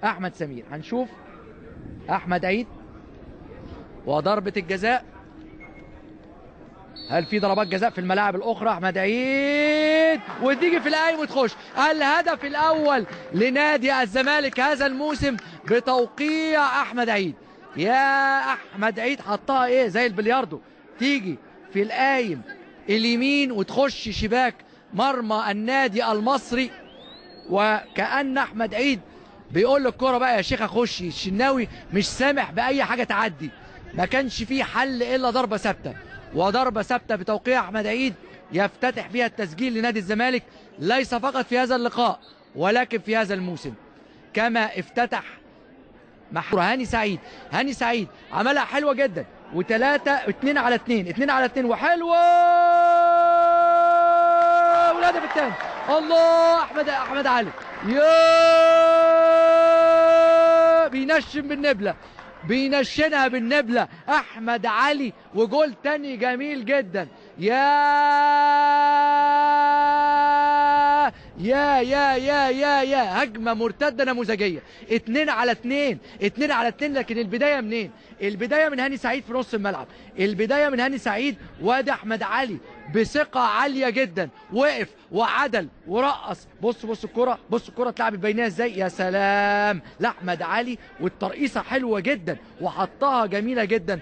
احمد سمير. هنشوف احمد عيد وضربة الجزاء. هل في ضربات جزاء في الملاعب الاخرى؟ احمد عيد وتيجي في القايم وتخش. الهدف الاول لنادي الزمالك هذا الموسم بتوقيع احمد عيد. يا احمد عيد حطها ايه زي البلياردو، تيجي في القايم اليمين وتخش شباك مرمى النادي المصري. وكأن احمد عيد بيقول للكرة بقى يا شيخ اخشي. الشناوي مش سامح باي حاجه تعدي، ما كانش فيه حل الا ضربه ثابته، وضربه ثابته بتوقيع احمد عيد يفتتح بها التسجيل لنادي الزمالك، ليس فقط في هذا اللقاء ولكن في هذا الموسم. كما افتتح هاني سعيد. هاني سعيد عملها حلوه جدا، وثلاثه 2 على 2 2 على 2 وحلوه. والهدف الثاني الله احمد علي. يا بينشن بالنبله، بينشنها بالنبله احمد علي، وجول تاني جميل جدا. يا هجمه مرتده نموذجيه. 2 على 2 2 على 2. لكن البدايه منين؟ البدايه من هاني سعيد في نص الملعب، البدايه من هاني سعيد. وادي احمد علي بثقه عاليه جدا، وقف وعدل ورقص. بص الكره، بص الكره اتلعبت بينها ازاي. يا سلام لاحمد علي، والترقيصه حلوه جدا وحطها جميله جدا.